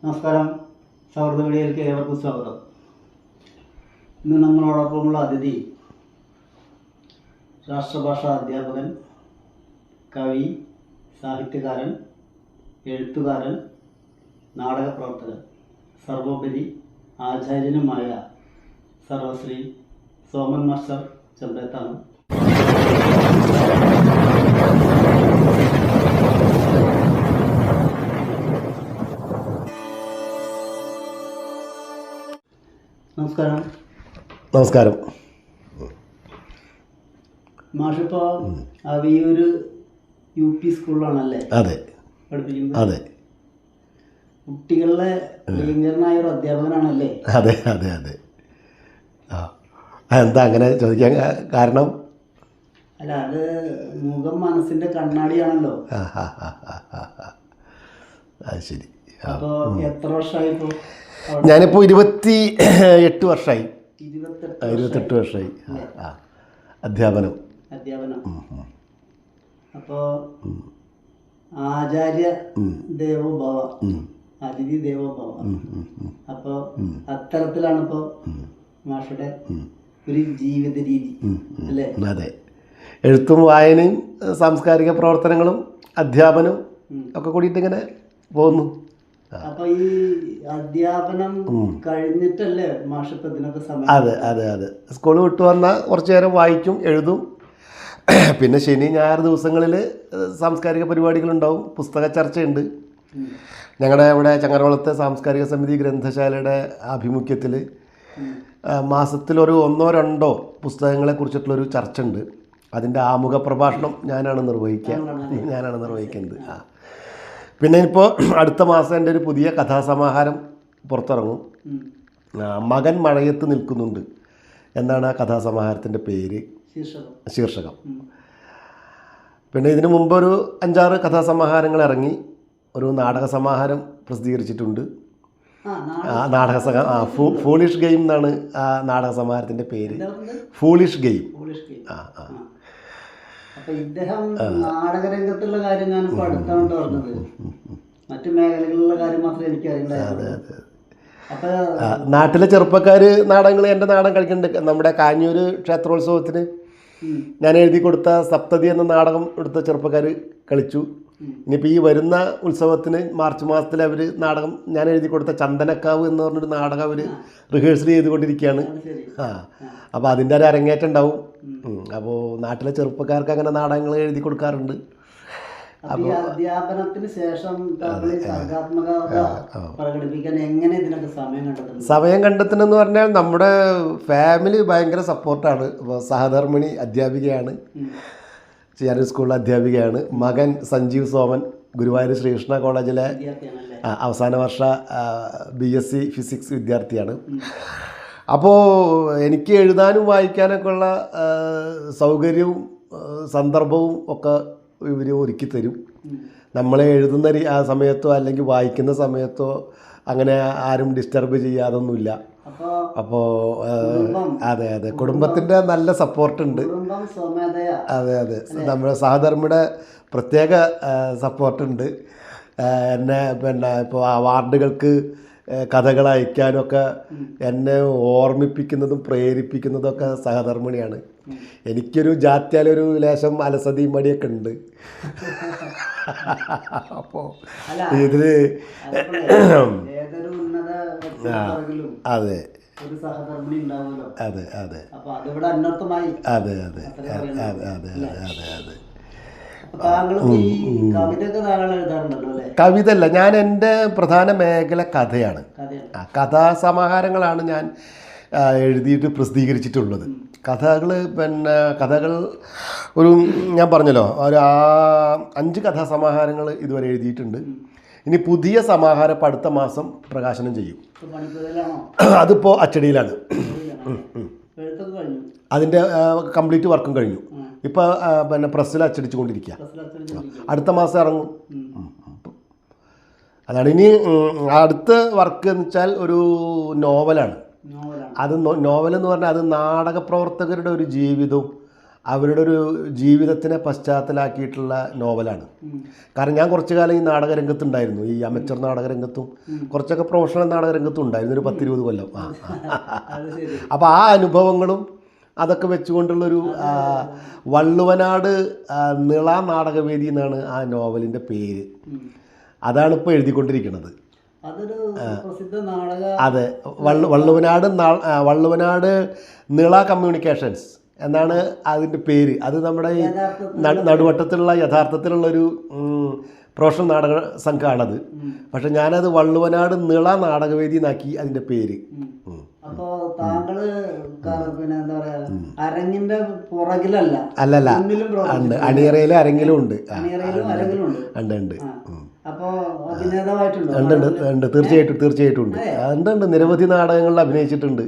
നമസ്കാരം. സൗഹൃദ മീഡിയയിലേക്ക് ഏവർക്കും സ്വാഗതം. ഇന്ന് നമ്മളോടൊപ്പമുള്ള അതിഥി രാഷ്ട്രഭാഷാ അധ്യാപകൻ, കവി, സാഹിത്യകാരൻ, എഴുത്തുകാരൻ, നാടകപ്രവർത്തകൻ, സർവോപരി ആചാര്യനുമായ സർവശ്രീ സോമൻ മാസ്റ്റർ ചെമ്പേത്താണ്. നമസ്കാരം. നമസ്കാരം. മാഷിപ്പോ അവിയൂര് UP സ്കൂളിലാണല്ലേ അതെ പഠിപ്പിക്കുന്നത്? അതെ കുട്ടികളിലെ പ്രിയങ്കരനായ ഒരു അധ്യാപകനാണല്ലേ? അതെ അതെ അതെ എന്താ അങ്ങനെ ചോദിക്കാൻ കാരണം? അല്ല, അത് മുഖം മനസ്സിന്റെ കണ്ണാടിയാണല്ലോ. അത് ശരി. അപ്പൊ എത്ര വർഷമായി ഇപ്പോ? ഞാനിപ്പോൾ 28 വർഷമായി. 28 വർഷമായി അധ്യാപനം. അപ്പോ ആചാര്യ ദേവോ ഭവ, അതിഥി ദേവോ ഭവ. അപ്പോ അത്തരത്തിലാണ് ഇപ്പോ മാഷയുടെ ഒരു ജീവിത രീതി അല്ലേ? അതെ. എഴുത്തും വായനയും സാംസ്കാരിക പ്രവർത്തനങ്ങളും അധ്യാപനവും ഒക്കെ കൂടിയിട്ട് ഇങ്ങനെ പോകുന്നു. അപ്പൊ ഈ അധ്യാപനം കഴിഞ്ഞിട്ടല്ലേ മാഷിപ്പോ ഇതിനൊക്കെ സമയം? അതെ അതെ അതെ. സ്കൂൾ വിട്ടു വന്നാൽ കുറച്ചു നേരം വായിക്കും, എഴുതും. പിന്നെ ശനി ഞായർ ദിവസങ്ങളിൽ സാംസ്കാരിക പരിപാടികളുണ്ടാവും. പുസ്തക ചർച്ചയുണ്ട്. ഞങ്ങളുടെ ഇവിടെ ചങ്ങരകുളത്തെ സാംസ്കാരിക സമിതി ഗ്രന്ഥശാലയുടെ ആഭിമുഖ്യത്തിൽ മാസത്തിലൊരു 1-2 പുസ്തകങ്ങളെ കുറിച്ചിട്ടുള്ളൊരു ചർച്ച ഉണ്ട്. അതിൻ്റെ ആമുഖ പ്രഭാഷണം ഞാനാണ് നിർവഹിക്കുന്നത്. പിന്നെ ഇപ്പോൾ അടുത്ത മാസം എൻ്റെ ഒരു പുതിയ കഥാസമാഹാരം പുറത്തിറങ്ങും. മകൻ മഴയത്ത് നിൽക്കുന്നുണ്ട് എന്നാണ് ആ കഥാസമാഹാരത്തിൻ്റെ പേര്, ശീർഷകം. പിന്നെ ഇതിനു മുമ്പ് ഒരു 5-6 കഥാസമാഹാരങ്ങൾ ഇറങ്ങി. ഒരു നാടക സമാഹാരം പ്രസിദ്ധീകരിച്ചിട്ടുണ്ട്. ഫൂളിഷ് ഗെയിം എന്നാണ് ആ നാടക സമാഹാരത്തിൻ്റെ പേര്. Foolish game. അപ്പൊ ഇദ്ദേഹം നാടകരംഗത്തുള്ള കാര്യം ഞാനിപ്പോ അടുത്താണ് പറഞ്ഞത്. മറ്റു മേഖലകളിലുള്ള കാര്യം മാത്രമേ എനിക്കറിയില്ല. അപ്പൊ നാട്ടിലെ ചെറുപ്പക്കാർ നാടകങ്ങൾ എൻ്റെ നാടകം കളിക്കുന്നുണ്ട്. നമ്മുടെ കാഞ്ഞൂർ ക്ഷേത്രോത്സവത്തിന് ഞാൻ എഴുതി കൊടുത്ത സപ്തതി എന്ന നാടകം എടുത്ത ചെറുപ്പക്കാർ കളിച്ചു. ഇനിയിപ്പോൾ ഈ വരുന്ന ഉത്സവത്തിന് മാർച്ച് മാസത്തിൽ അവർ നാടകം ഞാൻ എഴുതി കൊടുത്ത ചന്ദനക്കാവ് എന്ന് പറഞ്ഞൊരു നാടകം അവർ റിഹേഴ്സൽ ചെയ്തുകൊണ്ടിരിക്കുകയാണ്. അപ്പോൾ അതിൻ്റെ ഒരു അരങ്ങേറ്റം ഉണ്ടാവും. അപ്പോൾ നാട്ടിലെ ചെറുപ്പക്കാർക്ക് അങ്ങനെ നാടകങ്ങൾ എഴുതി കൊടുക്കാറുണ്ട്. അപ്പോൾ അധ്യാപനത്തിന് ശേഷം പ്രകടിപ്പിക്കാൻ എങ്ങനെ ഇതിനൊക്കെ സമയം കണ്ടെത്തുന്നെന്ന് പറഞ്ഞാൽ നമ്മുടെ ഫാമിലി ഭയങ്കര സപ്പോർട്ടാണ്. ഇപ്പോൾ സഹധർമ്മിണി അധ്യാപികയാണ്, ഞാനൊരു സ്കൂളിലെ അധ്യാപികയാണ്. മകൻ സഞ്ജീവ് സോമൻ ഗുരുവായൂർ ശ്രീകൃഷ്ണ കോളേജിലെ അവസാന വർഷ BSc ഫിസിക്സ് വിദ്യാർത്ഥിയാണ്. അപ്പോൾ എനിക്ക് എഴുതാനും വായിക്കാനൊക്കെ ഉള്ള സൗകര്യവും സന്ദർഭവും ഒക്കെ ഇവർ ഒരുക്കി തരും. നമ്മളെ എഴുതുന്ന ആ സമയത്തോ അല്ലെങ്കിൽ വായിക്കുന്ന സമയത്തോ അങ്ങനെ ആരും ഡിസ്റ്റർബ് ചെയ്യാതൊന്നുമില്ല. അപ്പോൾ അതെ അതെ, കുടുംബത്തിൻ്റെ നല്ല സപ്പോർട്ടുണ്ട്. അതെ അതെ, നമ്മുടെ സഹധർമ്മിയുടെ പ്രത്യേക സപ്പോർട്ടുണ്ട്. എന്നെ പിന്നെ ഇപ്പോൾ അവാർഡുകൾക്ക് കഥകൾ അയക്കാനൊക്കെ എന്നെ ഓർമ്മിപ്പിക്കുന്നതും പ്രേരിപ്പിക്കുന്നതൊക്കെ സഹധർമ്മിണിയാണ്. എനിക്കൊരു ജാത്യാലൊരു ലേശം അലസതി മടിയൊക്കെ ഉണ്ട്. അപ്പോൾ ഇതിൽ അതെ അതെ അതെ അതെ അതെ അതെ അതെ അതെ അതെ. കവിത അല്ല, ഞാൻ എൻ്റെ പ്രധാന മേഖല കഥയാണ്. കഥാസമാഹാരങ്ങളാണ് ഞാൻ എഴുതിയിട്ട് പ്രസിദ്ധീകരിച്ചിട്ടുള്ളത്. കഥകൾ ഒരു ഞാൻ പറഞ്ഞല്ലോ ഒരു 5 കഥാസമാഹാരങ്ങൾ ഇതുവരെ എഴുതിയിട്ടുണ്ട്. ഇനി പുതിയ സമാഹാരം അടുത്ത മാസം പ്രകാശനം ചെയ്യും. അതിപ്പോൾ അച്ചടിയിലാണ്. അതിൻ്റെ കംപ്ലീറ്റ് വർക്കും കഴിഞ്ഞു. ഇപ്പോൾ പിന്നെ പ്രസ്സിൽ അച്ചടിച്ചു കൊണ്ടിരിക്കുക. അടുത്ത മാസം ഇറങ്ങും. അതാണ് ഇനി അടുത്ത വർക്ക് എന്ന് വെച്ചാൽ ഒരു നോവലാണ്. അത് നോവലെന്ന് പറഞ്ഞാൽ അത് നാടക പ്രവർത്തകരുടെ ഒരു ജീവിതവും അവരുടെ ഒരു ജീവിതത്തിനെ പശ്ചാത്തലാക്കിയിട്ടുള്ള നോവലാണ്. കാരണം ഞാൻ കുറച്ചു കാലം ഈ നാടകരംഗത്തുണ്ടായിരുന്നു, ഈ അമച്ചർ നാടകരംഗത്തും കുറച്ചൊക്കെ പ്രൊഫഷണൽ നാടകരംഗത്തും ഉണ്ടായിരുന്നു, ഒരു 10-20 കൊല്ലം. അപ്പോൾ ആ അനുഭവങ്ങളും അതൊക്കെ വെച്ചുകൊണ്ടുള്ളൊരു വള്ളുവനാട് നിള നാടകവേദി എന്നാണ് ആ നോവലിൻ്റെ പേര്. അതാണ് ഇപ്പോൾ എഴുതിക്കൊണ്ടിരിക്കുന്നത്. അതെ, വള്ളുവനാട് നിള കമ്മ്യൂണിക്കേഷൻസ് എന്നാണ് അതിൻ്റെ പേര്. അത് നമ്മുടെ ഈ നടുവട്ടത്തിലുള്ള യഥാർത്ഥത്തിലുള്ളൊരു പ്രൊഫഷണൽ നാടക സംഘമാണത്. പക്ഷെ ഞാനത് വള്ളുവനാട് നിള നാടകവേദി എന്നാക്കി അതിൻ്റെ പേര്. അപ്പോ താങ്കള് പിന്നെ എന്താ പറയാ അരങ്ങിന്റെ പുറകിലല്ല, അല്ലല്ല, അണിയറയിലും അരങ്ങിലും ഉണ്ട്. ഉണ്ട്. അപ്പോ അഭിനേതാവായിട്ടുണ്ടോ? ഉണ്ട്, തീർച്ചയായിട്ടും ഉണ്ട്. ഉണ്ട്, നിരവധി നാടകങ്ങളിൽ അഭിനയിച്ചിട്ടുണ്ട്.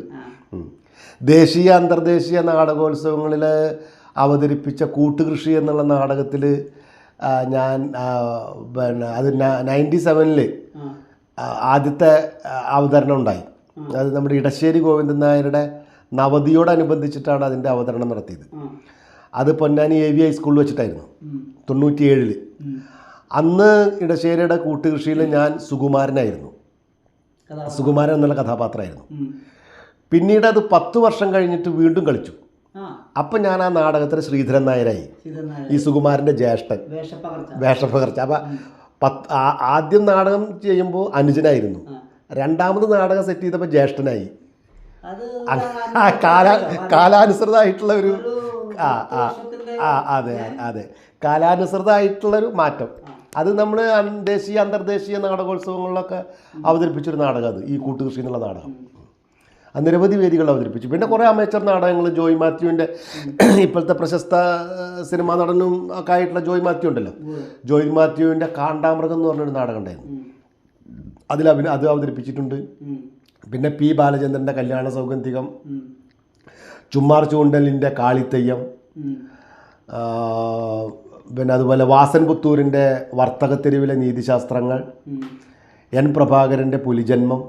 ദേശീയ അന്തർദേശീയ നാടകോത്സവങ്ങളിൽ അവതരിപ്പിച്ച കൂട്ടുകൃഷി എന്നുള്ള നാടകത്തിൽ ഞാൻ പിന്നെ അത് 97 ആദ്യത്തെ അവതരണം ഉണ്ടായി. അത് നമ്മുടെ ഇടശ്ശേരി ഗോവിന്ദൻ നായരുടെ നവതിയോടനുബന്ധിച്ചിട്ടാണ് അതിൻ്റെ അവതരണം നടത്തിയത്. അത് പൊന്നാനി AV ഹൈസ്കൂളിൽ വെച്ചിട്ടായിരുന്നു 97. അന്ന് ഇടശ്ശേരിയുടെ കൂട്ടുകൃഷിയിൽ ഞാൻ സുകുമാരനായിരുന്നു. സുകുമാരൻ എന്നുള്ള കഥാപാത്രമായിരുന്നു. പിന്നീട് അത് 10 വർഷം കഴിഞ്ഞിട്ട് വീണ്ടും കളിച്ചു. അപ്പം ഞാൻ ആ നാടകത്തിൽ ശ്രീധരൻ നായരായി, ഈ സുകുമാരൻ്റെ ജ്യേഷ്ഠൻ, വേഷപ്പകർച്ച. അപ്പം ആദ്യം നാടകം ചെയ്യുമ്പോൾ അനുജനായിരുന്നു, രണ്ടാമത് നാടകം സെറ്റ് ചെയ്തപ്പോൾ ജ്യേഷ്ഠനായി. കാലാനുസൃതമായിട്ടുള്ള ഒരു അതെ കാലാനുസൃതമായിട്ടുള്ളൊരു മാറ്റം. അത് നമ്മൾ ദേശീയ അന്തർദേശീയ നാടകോത്സവങ്ങളിലൊക്കെ അവതരിപ്പിച്ചൊരു നാടകം അത്, ഈ കൂട്ടുകൃഷി എന്നുള്ള നാടകം. നിരവധി വേദികൾ അവതരിപ്പിച്ചു. പിന്നെ കുറേ അമേച്ചർ നാടകങ്ങൾ, ജോയ് മാത്യുവിൻ്റെ ഇപ്പോഴത്തെ പ്രശസ്ത സിനിമാ നടനും ഒക്കെ ആയിട്ടുള്ള ജോയ് മാത്യു ഉണ്ടല്ലോ, ജോയ് മാത്യുവിൻ്റെ കാണ്ടാമൃഗം എന്ന് പറഞ്ഞൊരു നാടകം ഉണ്ടായിരുന്നു, അത് അവതരിപ്പിച്ചിട്ടുണ്ട്. പിന്നെ P. ബാലചന്ദ്രൻ്റെ കല്യാണ സൗഗന്ധികം, ചുമ്മാർ ചൂണ്ടലിൻ്റെ കാളിത്തെയ്യം, പിന്നെ അതുപോലെ വാസൻ പുത്തൂരിൻ്റെ വർത്തകത്തെരുവിലെ നീതിശാസ്ത്രങ്ങൾ, N. പ്രഭാകരൻ്റെ പുലിജന്മം,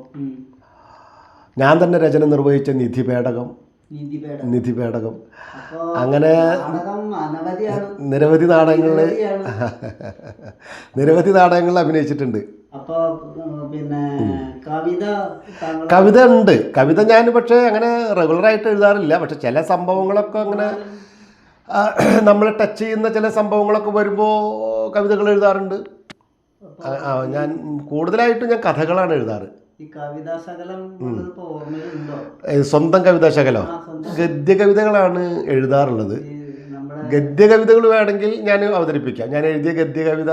ഞാൻ തന്നെ രചന നിർവഹിച്ച നിധിപേടകം. അങ്ങനെ നിരവധി നാടകങ്ങളിൽ അഭിനയിച്ചിട്ടുണ്ട്. കവിത ഉണ്ട്. കവിത ഞാൻ പക്ഷേ അങ്ങനെ റെഗുലറായിട്ട് എഴുതാറില്ല. പക്ഷെ ചില സംഭവങ്ങളൊക്കെ അങ്ങനെ നമ്മളെ ടച്ച് ചെയ്യുന്ന ചില സംഭവങ്ങളൊക്കെ വരുമ്പോൾ കവിതകൾ എഴുതാറുണ്ട്. ഞാൻ കൂടുതലായിട്ടും ഞാൻ കഥകളാണ് എഴുതാറ്. സ്വന്തം കവിതാശകലോ? ഗദ്യകവിതകളാണ് എഴുതാറുള്ളത്. ഗദ്യകവിതകൾ വേണമെങ്കിൽ ഞാൻ അവതരിപ്പിക്കാം. ഞാൻ എഴുതിയ ഗദ്യകവിത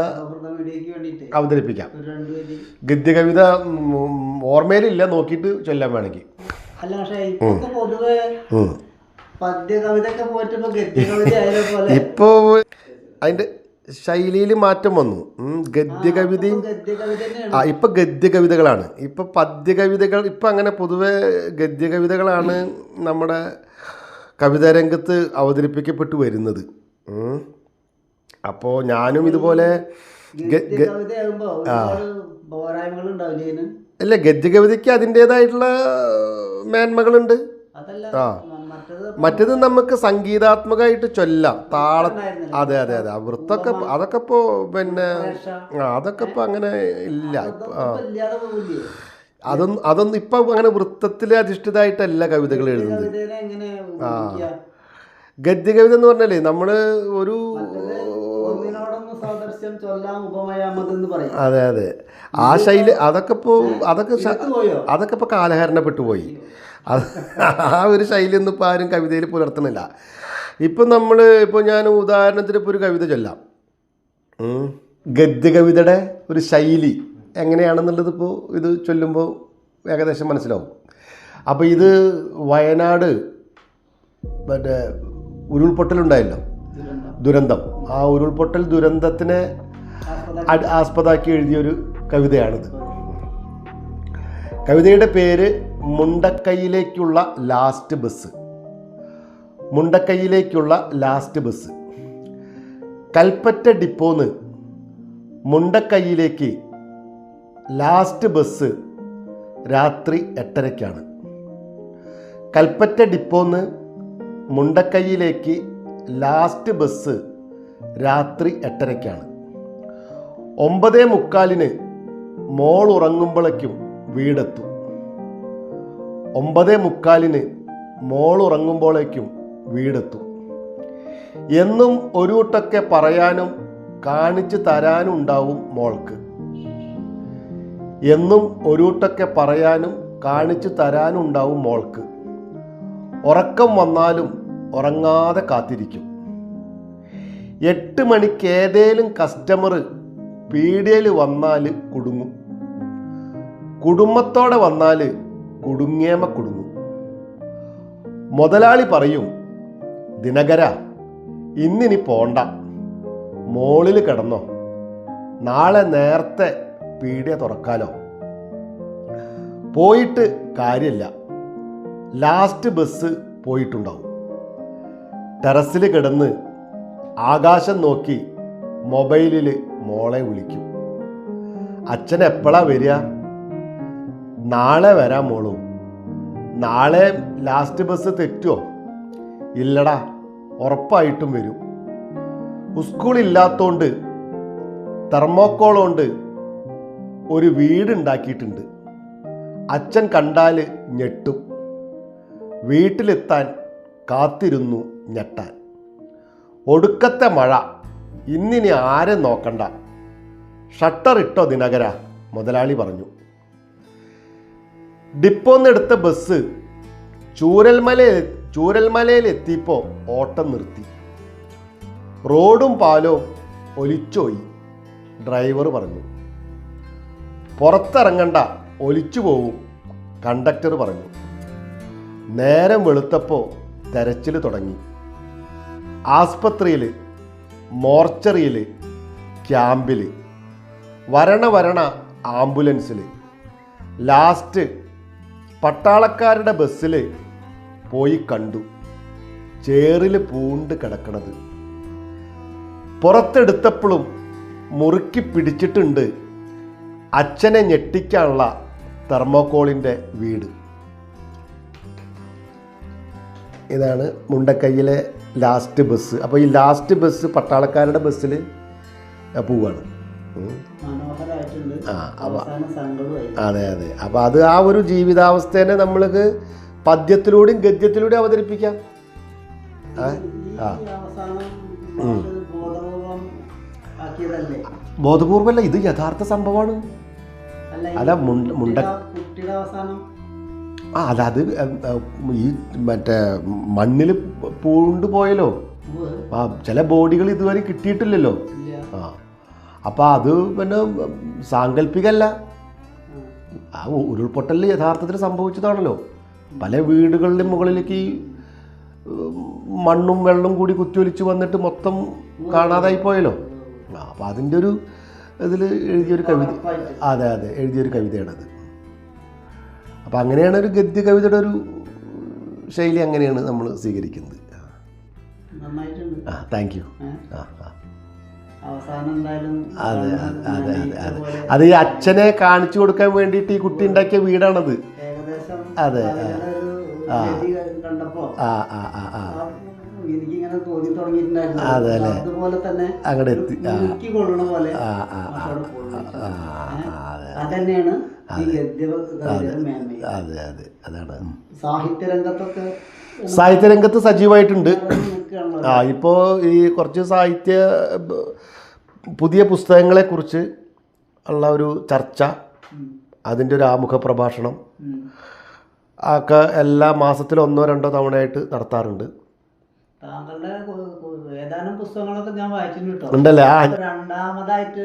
അവതരിപ്പിക്കാം. ഗദ്യകവിത ഓർമ്മയിലില്ല, നോക്കിയിട്ട് ചൊല്ലാൻ വേണമെങ്കിൽ. ഇപ്പോൾ അതിൻ്റെ ശൈലിയിൽ മാറ്റം വന്നു. ഗദ്യകവിതയും ഇപ്പം ഗദ്യകവിതകളാണ്. ഇപ്പം പദ്യകവിതകൾ ഇപ്പം അങ്ങനെ പൊതുവെ ഗദ്യകവിതകളാണ് നമ്മുടെ കവിതാരംഗത്ത് അവതരിപ്പിക്കപ്പെട്ടു വരുന്നത്. അപ്പോൾ ഞാനും ഇതുപോലെ അല്ല, ഗദ്യകവിതയ്ക്ക് അതിൻ്റേതായിട്ടുള്ള മേന്മകളുണ്ട്. മറ്റേത് നമുക്ക് സംഗീതാത്മകമായിട്ട് ചൊല്ലാം, താളം. അതെ വൃത്തൊക്കെ അതൊക്കെ ഇപ്പോൾ പിന്നെ അതൊക്കെ ഇപ്പോൾ അങ്ങനെ ഇല്ല. അതൊന്നും ഇപ്പം അങ്ങനെ വൃത്തത്തിൽ അധിഷ്ഠിതമായിട്ടല്ല കവിതകൾ എഴുതുന്നത്. ഗദ്യകവിത എന്ന് പറഞ്ഞാലേ നമ്മൾ ഒരു അതെ ആ ശൈലി അതൊക്കെ ഇപ്പോൾ കാലഹരണപ്പെട്ടു പോയി. ആ ഒരു ശൈലിയൊന്നും ഇപ്പോൾ ആരും കവിതയിൽ പുലർത്തുന്നില്ല. ഇപ്പം ഞാൻ ഉദാഹരണത്തിന് ഇപ്പോൾ ഒരു കവിത ചൊല്ലാം. ഗദ്യകവിതയുടെ ഒരു ശൈലി എങ്ങനെയാണെന്നുള്ളത് ഇപ്പോൾ ഇത് ചൊല്ലുമ്പോൾ ഏകദേശം മനസ്സിലാവും. അപ്പോൾ ഇത് വയനാട് മറ്റേ ഉരുൾപൊട്ടലുണ്ടായല്ലോ, ദുരന്തം. ആ ഉരുൾപൊട്ടൽ ദുരന്തത്തിനെ ആസ്പദമാക്കി എഴുതിയൊരു കവിതയാണിത്. കവിതയുടെ പേര് മുണ്ടക്കൈയിലേക്കുള്ള ലാസ്റ്റ് ബസ്. മുണ്ടക്കൈയിലേക്കുള്ള ലാസ്റ്റ് ബസ്. കൽപ്പറ്റ ഡിപ്പോന്ന് മുണ്ടക്കൈയിലേക്ക് ലാസ്റ്റ് ബസ് രാത്രി 8:30-ക്കാണ്. കൽപ്പറ്റ ഡിപ്പോന്ന് മുണ്ടക്കൈയിലേക്ക് ലാസ്റ്റ് ബസ് രാത്രി 8:30-ക്കാണ്. 9:45 മോൾ ഉറങ്ങുമ്പോഴേക്കും വീടെത്തും. 9:45 മോൾ ഉറങ്ങുമ്പോഴേക്കും വീടെത്തും. എന്നും ഒരു കൂട്ടൊക്കെ പറയാനും കാണിച്ചു തരാനും ഉണ്ടാവും മോൾക്ക്. എന്നും ഒരു കൂട്ടൊക്കെ പറയാനും കാണിച്ചു തരാനും ഉണ്ടാവും മോൾക്ക്. ഉറക്കം വന്നാലും ഉറങ്ങാതെ കാത്തിരിക്കും. 8 മണിക്ക് ഏതേലും കസ്റ്റമർ പീടികയിൽ വന്നാൽ കുടുങ്ങും. കുടുംബത്തോടെ വന്നാൽ കുടുങ്ങേമ കുടുങ്ങും. മുതലാളി പറയും, ദിനകര ഇന്നിനി പോണ്ട, മോളിൽ കിടന്നോ, നാളെ നേരത്തെ പീടിക തുറക്കാലോ. പോയിട്ട് കാര്യമില്ല, ലാസ്റ്റ് ബസ് പോയിട്ടുണ്ടാവും. ടെറസിൽ കിടന്ന് ആകാശം നോക്കി മൊബൈലിൽ മോളെ വിളിക്കും. അച്ഛൻ എപ്പോഴാ വരിക? നാളെ വരാം മോളൂ. നാളെ ലാസ്റ്റ് ബസ് തെറ്റുമോ? ഇല്ലടാ, ഉറപ്പായിട്ടും വരും. സ്കൂളില്ലാത്തോണ്ട് തെർമോക്കോൾ കൊണ്ട് ഒരു വീടുണ്ടാക്കിയിട്ടുണ്ട്. അച്ഛൻ കണ്ടാൽ ഞെട്ടും. വീട്ടിലെത്താൻ കാത്തിരുന്നു ഞെട്ടാൻ. ഒടുക്കത്തെ മഴ, ഇന്നിനി ആരും നോക്കണ്ട, ഷട്ടർ ഇട്ടോ ദിനകര, മുതലാളി പറഞ്ഞു. ഡിപ്പോന്നെടുത്ത ബസ് ചൂരൽമലയിൽ എത്തിയപ്പോൾ ഓട്ടം നിർത്തി. റോഡും പാലവും ഒലിച്ചോയി. ഡ്രൈവർ പറഞ്ഞു. പുറത്തിറങ്ങണ്ട, ഒലിച്ചു പോവും, കണ്ടക്ടർ പറഞ്ഞു. നേരം വെളുത്തപ്പോൾ തെരച്ചിൽ തുടങ്ങി. ആസ്പത്രിയിൽ, മോർച്ചറിയിൽ, ക്യാമ്പിൽ, വരണ ആംബുലൻസിൽ, ലാസ്റ്റ് പട്ടാളക്കാരുടെ ബസ്സിൽ പോയി കണ്ടു. ചേറിൽ പൂണ്ട് കിടക്കണത്. പുറത്തെടുത്തപ്പോഴും മുറുക്കി പിടിച്ചിട്ടുണ്ട് അച്ഛനെ ഞെട്ടിക്കാനുള്ള തെർമോക്കോളിൻ്റെ വീട്. ഇതാണ് മുണ്ടക്കൈയിലെ ലാസ്റ്റ് ബസ്. അപ്പോൾ ഈ ലാസ്റ്റ് ബസ് പട്ടാളക്കാരുടെ ബസ്സിൽ പോവാണ്. അതെ അതെ. അപ്പോൾ അത് ആ ഒരു ജീവിതാവസ്ഥേനെ നമ്മൾക്ക് പദ്യത്തിലൂടെയും ഗദ്യത്തിലൂടെയും അവതരിപ്പിക്കാം. ബോധപൂർവമല്ല, ഇത് യഥാർത്ഥ സംഭവമാണ്. അല്ല അല്ല അത് ഈ മറ്റേ മണ്ണിൽ പൂണ്ട് പോയല്ലോ. ചില ബോഡികൾ ഇതുവരെ കിട്ടിയിട്ടില്ലല്ലോ. അപ്പം അത് പിന്നെ സാങ്കല്പികമല്ല, ആ ഉരുൾപൊട്ടൽ യഥാർത്ഥത്തിൽ സംഭവിച്ചതാണല്ലോ. പല വീടുകളുടെ മുകളിലേക്ക് ഈ മണ്ണും വെള്ളം കൂടി കുത്തിയൊലിച്ച് വന്നിട്ട് മൊത്തം കാണാതായി പോയല്ലോ. അപ്പം അതിൻ്റെ ഒരു ഇതിൽ എഴുതിയൊരു കവിത. അതെ അതെ, എഴുതിയൊരു കവിതയാണത്. അപ്പം അങ്ങനെയാണ് ഒരു ഗദ്യ കവിതയുടെ ഒരു ശൈലി, അങ്ങനെയാണ് നമ്മൾ സ്വീകരിക്കുന്നത്. Thank you. അതെ അതെ അതെ, അത് ഈ അച്ഛനെ കാണിച്ചു കൊടുക്കാൻ വേണ്ടിയിട്ട് ഈ കുട്ടി ഉണ്ടാക്കിയ വീടാണത്. അതെ അതെ അല്ലേ, അങ്ങോട്ട് എത്തി. അതെ അതെ, അതാണ്. സാഹിത്യരംഗത്ത് സജീവമായിട്ടുണ്ട്. ഇപ്പോൾ ഈ കുറച്ച് പുതിയ പുസ്തകങ്ങളെക്കുറിച്ച് ഉള്ള ഒരു ചർച്ച, അതിൻ്റെ ഒരു ആമുഖ പ്രഭാഷണം ഒക്കെ എല്ലാ മാസത്തിലും 1-2 തവണയായിട്ട് നടത്താറുണ്ട്. താങ്കളുടെ ഏതാനും പുസ്തകങ്ങളൊക്കെ ഞാൻ വായിച്ചിട്ടുണ്ട്. ഉണ്ടല്ലേ? രണ്ടാമതായിട്ട്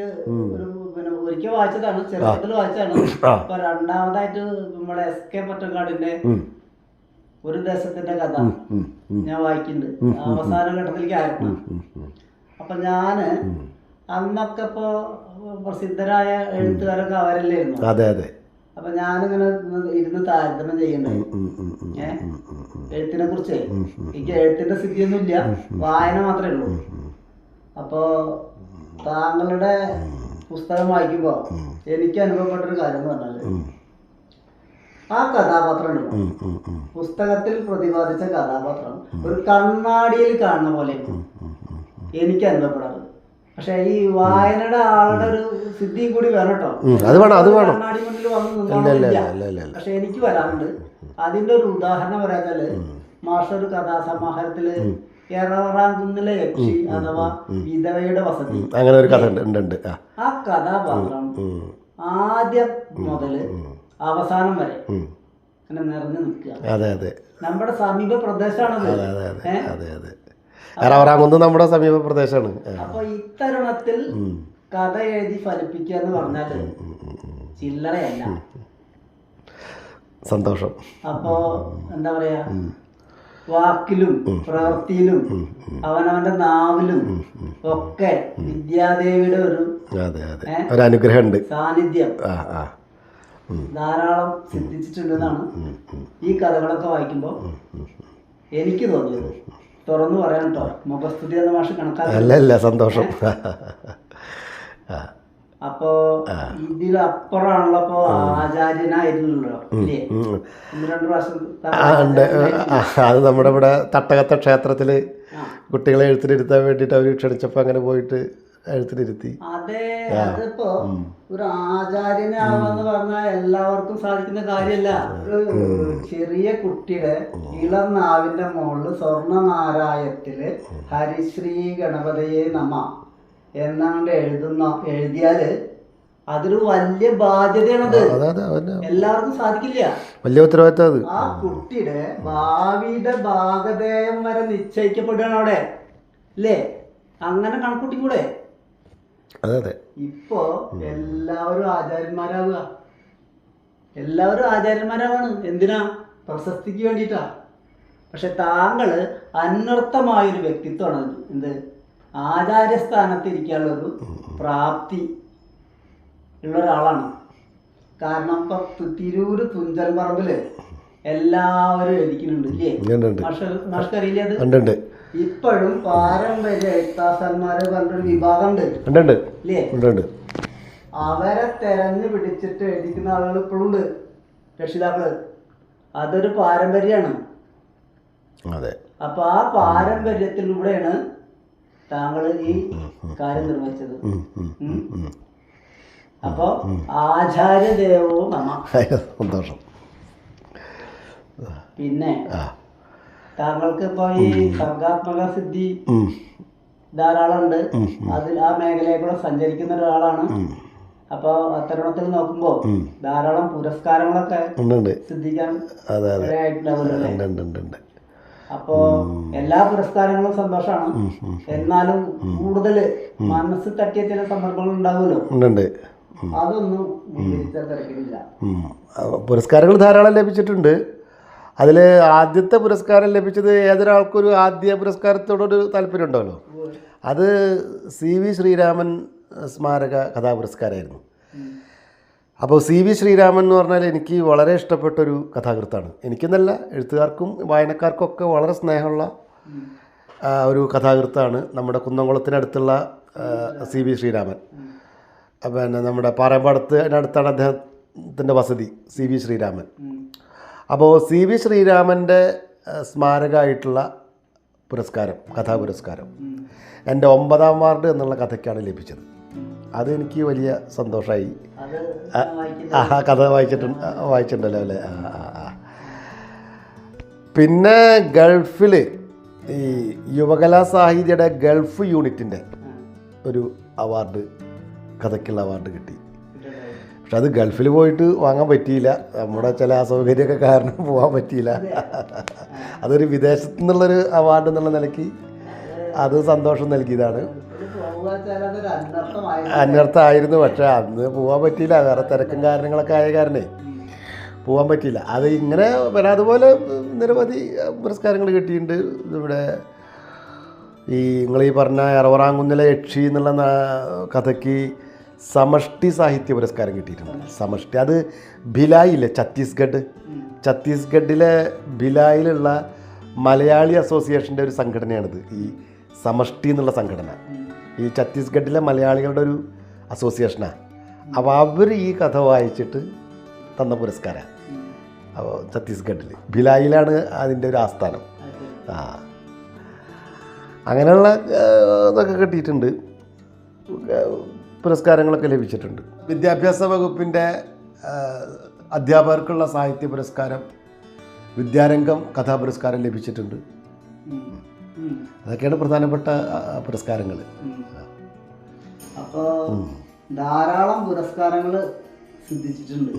ഒരിക്കൽ വായിച്ചതാണ്, ചെറുപ്പത്തിൽ വായിച്ചതാണ്. അപ്പൊ രണ്ടാമതായിട്ട് നമ്മുടെ SK പൊറ്റക്കാടിന്റെ ഒരു ദേശത്തിന്റെ കഥ ഞാൻ വായിക്കുന്നുണ്ട്. അവസാന ഘട്ടത്തിലേക്ക് ആയിരുന്നു. അപ്പൊ ഞാന് അന്നൊക്കെ ഇപ്പോ പ്രസിദ്ധരായ എഴുത്തുകാരൊക്കെ അവരല്ലായിരുന്നു. അതെ അതെ. അപ്പൊ ഞാനിങ്ങനെ ഇരുന്ന് താരതമ്യം ചെയ്യണ്ടായി എഴുത്തിനെ കുറിച്ച്. എനിക്ക് എഴുത്തിന്റെ സ്ഥിതിയൊന്നും ഇല്ല, വായന മാത്രമേ ഉള്ളൂ. അപ്പോ താങ്കളുടെ പുസ്തകം വായിക്കുമ്പോ എനിക്ക് അനുഭവപ്പെട്ടൊരു കാര്യം എന്ന് പറഞ്ഞാല്, ആ കഥാപാത്രം ഉണ്ടല്ലോ, പുസ്തകത്തിൽ പ്രതിപാദിച്ച കഥാപാത്രം ഒരു കണ്ണാടിയിൽ കാണുന്ന പോലെ എനിക്ക് അനുഭവപ്പെടാറ്. പക്ഷെ ഈ വായനയുടെ ആളുടെ ഒരു സിദ്ധിയും കൂടി വേണം കേട്ടോ. കണ്ണാടി മുന്നിൽ വന്ന് നിന്നോളില്ല. പക്ഷെ എനിക്ക് വരാറുണ്ട്. അതിന്റെ ഒരു ഉദാഹരണം പറയാച്ചാല്, മാഷ് ഒരു കഥാസമാഹാരത്തില് എറവറാങ്കുന്നിലെ യക്ഷി അഥവാ വിധവയുടെ വസതി, അങ്ങനെ ഒരു കഥ ഉണ്ട്. ആ കഥാപാത്രം ആദ്യം മുതല് അവസാനം വരെ അങ്ങനെ നിറഞ്ഞു നിൽക്കുക. നമ്മുടെ സമീപ പ്രദേശമാണത്. നമ്മുടെ സമീപ പ്രദേശമാണ്. അപ്പൊ ഇത്തരുണത്തിൽ കഥ എഴുതി ഫലിപ്പിക്കുക എന്ന് പറഞ്ഞാല് ചില്ലറയല്ല. സന്തോഷം. അപ്പോ എന്താ പറയാ, വാക്കിലും പ്രവൃത്തിയിലും അവനവന്റെ നാവിലും ഒക്കെ വിദ്യാദേവിയുടെ ഒരു അനുഗ്രഹമുണ്ട്, സാന്നിധ്യം ധാരാളം സിദ്ധിച്ചിട്ടുണ്ടെന്നാണ് ഈ കഥകളൊക്കെ വായിക്കുമ്പോൾ എനിക്ക് തോന്നിയത്. തുറന്നു പറയാൻ കേട്ടോ, മുഖസ്തുതി എന്ന ഭാഷ കണക്കാക്കില്ല. സന്തോഷം. അപ്പോ ഇതിലപ്പുറമാണല്ലോ ഇപ്പൊ ആചാര്യനായിരുന്നല്ലോ ഇല്ലേ? 2 പ്രാവശ്യം അത് നമ്മുടെ ഇവിടെ തട്ടകത്ത ക്ഷേത്രത്തില് കുട്ടികളെ എഴുത്തിനിരുത്താൻ വേണ്ടിട്ട് അവര് ക്ഷണിച്ചപ്പോ അങ്ങനെ പോയിട്ട് എഴുത്തിനിരുത്തി. അതെ, അതിപ്പോ ഒരു ആചാര്യനാവാന്ന് പറഞ്ഞാൽ എല്ലാവർക്കും സാധിക്കുന്ന കാര്യമല്ല. ഒരു ചെറിയ കുട്ടിയുടെ ഇളം നാവിന്റെ മുകളിൽ സ്വർണ്ണനാരായത്തില് ഹരിശ്രീ ഗണപതയെ നമ എന്നാണ്ട് എഴുതിയാല് അതൊരു വലിയ ബാധ്യതയാണത്. എല്ലാവർക്കും സാധിക്കില്ല. വലിയ ഉത്തരവാദിത്തം. ആ കുട്ടിയുടെ ഭാവിയുടെ ഭാഗധേയം വരെ നിശ്ചയിക്കപ്പെടുകയാണ് അവിടെ, അല്ലേ? അങ്ങനെ കണക്കൂട്ടിക്കൂടെ? ഇപ്പോ എല്ലാവരും ആചാര്യന്മാരാവുക. എല്ലാവരും ആചാര്യന്മാരാവാണ്. എന്തിനാ? പ്രശസ്തിക്ക് വേണ്ടിയിട്ടാ. പക്ഷെ താങ്കള് അന്വർത്ഥമായൊരു വ്യക്തിത്വമാണ്. എന്ത്? ആചാര്യസ്ഥാനത്ത് ഇരിക്കാനുള്ളൊരു പ്രാപ്തി ഉള്ള ഒരാളാണ്. കാരണം ഇപ്പൊ തിരൂര് തുഞ്ചൻ പറമ്പില് എല്ലാവരും എഴുതിക്കുന്നുണ്ട് ഇല്ലേ? മാഷ്ക്കറിയില്ലേ അത്? ഇപ്പോഴും പാരമ്പര്യ എഴുത്താസന്മാര് പറഞ്ഞൊരു വിഭാഗം ഉണ്ട് ഇല്ലേ? അവരെ തെരഞ്ഞു പിടിച്ചിട്ട് എഴുതിക്കുന്ന ആളുകൾ ഇപ്പോഴും ഉണ്ട്, രക്ഷിതാക്കള്. അതൊരു പാരമ്പര്യമാണ്. അപ്പൊ ആ പാരമ്പര്യത്തിലൂടെയാണ് താങ്കൾ ഈ കാര്യം നിർവഹിച്ചത്. അപ്പൊ ആചാര്യദേവോ നമ. സന്തോഷം. പിന്നെ താങ്കൾക്ക് ഇപ്പൊ ഈ സർഗാത്മക സിദ്ധി ധാരാളം ഉണ്ട്. അതിൽ ആ മേഖലയെ കൂടെ സഞ്ചരിക്കുന്ന ഒരാളാണ്. അപ്പൊ അത്തരണത്തിൽ നോക്കുമ്പോ ധാരാളം പുരസ്കാരങ്ങളൊക്കെ സിദ്ധിക്കാൻ ഇടയായിട്ടുണ്ടാവുമല്ലോ. അപ്പോ എല്ലാ പുരസ്കാരങ്ങളും സന്തോഷമാണ്. എന്നാലും കൂടുതൽ മനസ്സ് തട്ടിയ ചില സന്ദർഭങ്ങൾ ഉണ്ടാവുമല്ലോ, അതൊന്നും തിരക്കില്ല. പുരസ്കാരങ്ങൾ ധാരാളം ലഭിച്ചിട്ടുണ്ട്. അതിൽ ആദ്യത്തെ പുരസ്കാരം ലഭിച്ചത് ഏതൊരാൾക്കൊരു ആദ്യ പുരസ്കാരത്തോടൊരു താല്പര്യം ഉണ്ടാവല്ലോ. അത് CV ശ്രീരാമൻ സ്മാരക കഥാപുരസ്കാരമായിരുന്നു. അപ്പോൾ CV ശ്രീരാമൻ എന്ന് പറഞ്ഞാൽ എനിക്ക് വളരെ ഇഷ്ടപ്പെട്ടൊരു കഥാകൃത്താണ്. എനിക്കെന്നല്ല, എഴുത്തുകാർക്കും വായനക്കാർക്കും ഒക്കെ വളരെ സ്നേഹമുള്ള ഒരു കഥാകൃത്താണ്. നമ്മുടെ കുന്നംകുളത്തിനടുത്തുള്ള CV ശ്രീരാമൻ. പിന്നെ നമ്മുടെ പാറമ്പാടത്ത് അതിനടുത്താണ് അദ്ദേഹത്തിൻ്റെ വസതി, CV ശ്രീരാമൻ. അപ്പോൾ CV ശ്രീരാമൻ്റെ സ്മാരകമായിട്ടുള്ള പുരസ്കാരം, കഥാപുരസ്കാരം എൻ്റെ 9ാം വാർഡ് എന്നുള്ള കഥയ്ക്കാണ് ലഭിച്ചത്. അതെനിക്ക് വലിയ സന്തോഷമായി. ആ കഥ വായിച്ചിട്ടുണ്ടല്ലോ അല്ലേ? പിന്നെ ഗൾഫിൽ ഈ യുവകലാ സാഹിത്യയുടെ ഗൾഫ് യൂണിറ്റിൻ്റെ ഒരു അവാർഡ്, കഥയ്ക്കുള്ള അവാർഡ് കിട്ടി. പക്ഷെ അത് ഗൾഫിൽ പോയിട്ട് വാങ്ങാൻ പറ്റിയില്ല. നമ്മുടെ ചില അസൗകര്യമൊക്കെ കാരണം പോകാൻ പറ്റിയില്ല. അതൊരു വിദേശത്തു നിന്നുള്ളൊരു അവാർഡ് എന്നുള്ള നിലയ്ക്ക് അത് സന്തോഷം നൽകിയതാണ്. അന്വർത്ഥമായിരുന്നു. പക്ഷെ അന്ന് പോകാൻ പറ്റിയില്ല. വേറെ തിരക്കും കാരണങ്ങളൊക്കെ ആയ കാരണേ പോകാൻ പറ്റിയില്ല. അത് ഇങ്ങനെ അതുപോലെ നിരവധി പുരസ്കാരങ്ങൾ കിട്ടിയിട്ടുണ്ട്. ഇവിടെ ഈ നിങ്ങൾ ഈ പറഞ്ഞ എറവറാങ്കുന്നിലെ യക്ഷി എന്നുള്ള കഥയ്ക്ക് സമഷ്ടി സാഹിത്യ പുരസ്കാരം കിട്ടിയിട്ടുണ്ട്. സമഷ്ടി അത് ഭിലായില്ലേ, ഛത്തീസ്ഗഡിലെ ഭിലായിലുള്ള മലയാളി അസോസിയേഷൻ്റെ ഒരു സംഘടനയാണിത്, ഈ സമഷ്ടി എന്നുള്ള സംഘടന. ഈ ഛത്തീസ്ഗഡിലെ മലയാളികളുടെ ഒരു അസോസിയേഷനാണ്. അപ്പോൾ അവർ ഈ കഥ വായിച്ചിട്ട് തന്ന പുരസ്കാരം. അപ്പോൾ ഛത്തീസ്ഗഡിൽ ഭിലായിലാണ് അതിൻ്റെ ഒരു ആസ്ഥാനം. ആ അങ്ങനെയുള്ള ഇതൊക്കെ കിട്ടിയിട്ടുണ്ട്, പുരസ്കാരങ്ങളൊക്കെ ലഭിച്ചിട്ടുണ്ട്. വിദ്യാഭ്യാസ വകുപ്പിൻ്റെ അധ്യാപകർക്കുള്ള സാഹിത്യ പുരസ്കാരം, വിദ്യാരംഗം കഥാപുരസ്കാരം ലഭിച്ചിട്ടുണ്ട്. അതൊക്കെയാണ് പ്രധാനപ്പെട്ട പുരസ്കാരങ്ങൾ. അപ്പോൾ ധാരാളം പുരസ്കാരങ്ങൾ സിദ്ധിച്ചിട്ടുണ്ട്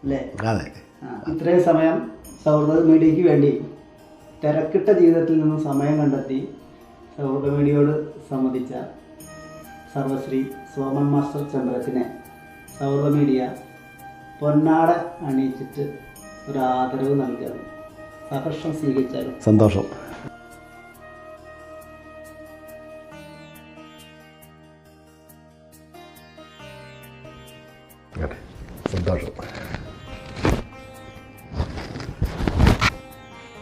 അല്ലേ? അതെ. ഇത്രയും സമയം സൗഹൃദ മീഡിയയ്ക്ക് വേണ്ടി തിരക്കിട്ട ജീവിതത്തിൽ നിന്നും സമയം കണ്ടെത്തി സൗഹൃദ മീഡിയയോട് സംബന്ധിച്ച സർവശ്രീ സോമൻ മാസ്റ്റർ ചന്ദ്രത്തിനെ സൗഹൃദ മീഡിയ പൊന്നാട അണിയിച്ചിട്ട് ഒരു ആദരവ് നൽകുകയാണ്. സഹർഷം സ്വീകരിച്ചാലും സന്തോഷം. സന്തോഷം.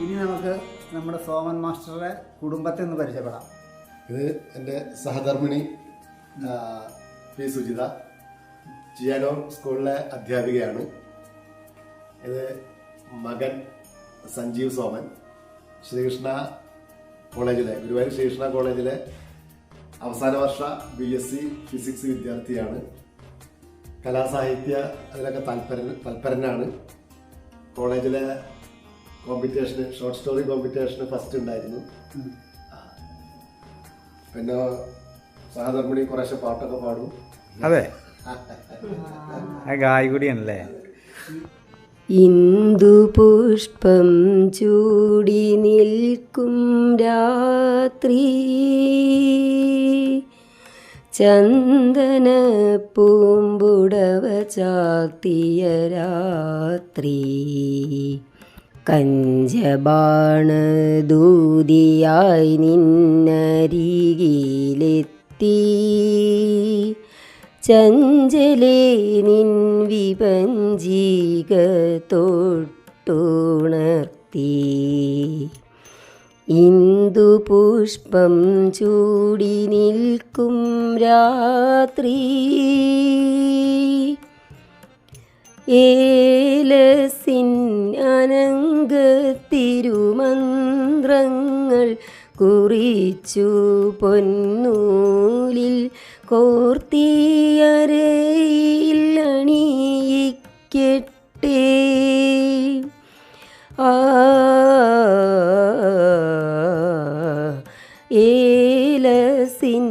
ഇനി നമുക്ക് നമ്മുടെ സോമൻ മാസ്റ്ററുടെ കുടുംബത്തെ ഒന്ന് പരിചയപ്പെടാം. ഇത് എൻ്റെ സഹധർമ്മിണി പി സുജിത, ജിയാനോ സ്കൂളിലെ അധ്യാപികയാണ്. ഇത് മകൻ സഞ്ജീവ് സോമൻ, ശ്രീകൃഷ്ണ കോളേജിലെ ഗുരുവായൂർ ശ്രീകൃഷ്ണ കോളേജിലെ അവസാന വർഷ BSc ഫിസിക്സ് വിദ്യാർത്ഥിയാണ്. കലാസാഹിത്യ അതിലൊക്കെ തൽപരനാണ്. കോളേജിലെ കോമ്പറ്റീഷന്, ഷോർട്ട് സ്റ്റോറി കോമ്പറ്റീഷന് ഫസ്റ്റ് ഉണ്ടായിരുന്നു. പിന്നെ സഹധർമ്മിണി കുറേശ്ശെ പാട്ടൊക്കെ പാടും. അതെ, ഗായകുടിയാണല്ലേ. ഇന്ദു പുഷ്പം ചൂടി നിൽക്കും രാത്രി, ചന്ദന പൂമ്പുടവ ചാർത്തിയ രാത്രി, കഞ്ചബാണദൂതിയായി നിന്നരികിലെത്തി, ചഞ്ചലേ നിൻ വിപഞ്ചിക തൊട്ടുണർത്തി, ഇന്ദു പുഷ്പം ചൂടി നിൽക്കും രാത്രി, ഏലസിൻ അനങ്കത്തിരുമന്ത്രങ്ങൾ കുറിച്ചു പൊന്നൂലിൽ കോർത്തിയരയിൽ അണിയിക്കട്ടെ, ഏലസിൻ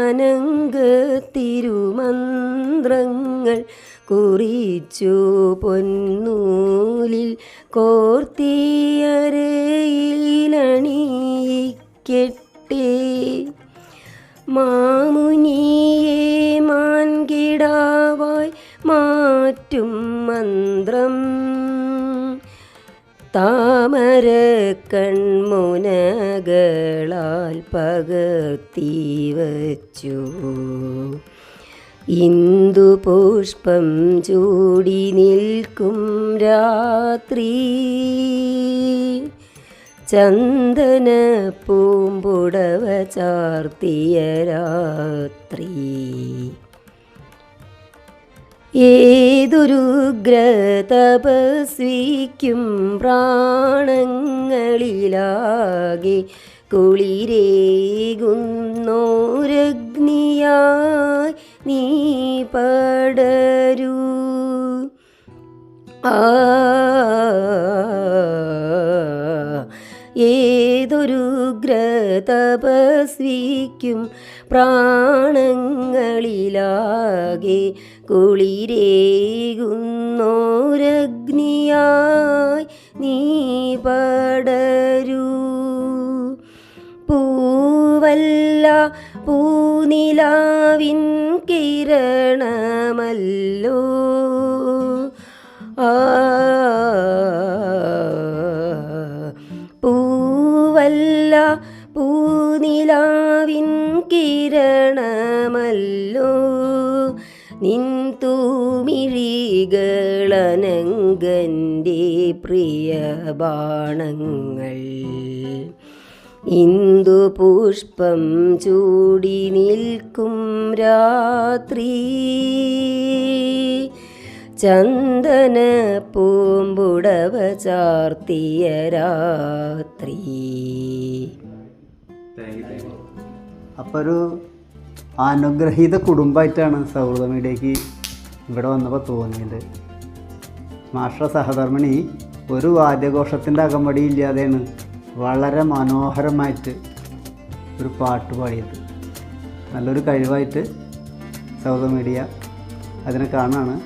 അനങ്കത്തിരുമന്ത്രങ്ങൾ കുറിച്ചു പൊന്നൂലിൽ കോർത്തിയരയിൽ അണിയിക്കട്ടെ, മാമുനിയെ മാൻകിടാവായി മാറ്റും മന്ത്രം താമര കൺമുനകളാൽ പകർത്തി വച്ചു, ഇന്ദു പുഷ്പം ചൂടി നിൽക്കും രാത്രി, ചന്ദന പൂമ്പുടവ ചാർത്തിയ രാത്രി, ഏതൊരുഗ്രതപസ്വിക്കും പ്രാണങ്ങളിലാകെ കുളിരേകുന്നോരഗ്നിയായി നീ പടരൂ, ഏതൊരുഗ്രതപസ്വിക്കും പ്രാണങ്ങളിലാകെ കുളിരേകുന്നോരഗ്നിയായി നീ പടരൂ, പൂവല്ല പൂനിലാവിൻ കിരണമല്ലോ, പൂവല്ല പൂനിലാവിൻ കിരണമല്ലോ, നിൻ തൂമിഴികളനങ്കൻ്റെ പ്രിയ ബാണങ്ങൾ, ഇന്ദു പുഷ്പം ചൂടി നിൽക്കും രാത്രി, ചന്ദന പൂമ്പുടവ ചാർത്തിയ രാത്രി. അപ്പോൾ ഒരു അനുഗ്രഹീത കുടുംബമായിട്ടാണ് സൗഹൃദ മീഡിയയ്ക്ക് ഇവിടെ വന്നപ്പോൾ തോന്നിയത്. മാസ്റ്റർ സഹധർമ്മിണി ഒരു വാദ്യഘോഷത്തിൻ്റെ അകമ്പടി ഇല്ലാതെയാണ് വളരെ മനോഹരമായിട്ട് ഒരു പാട്ട് പാടിയത്. നല്ലൊരു കഴിവായിട്ട് സൗഹൃദ മീഡിയ അതിനെ കാണുകയാണ്.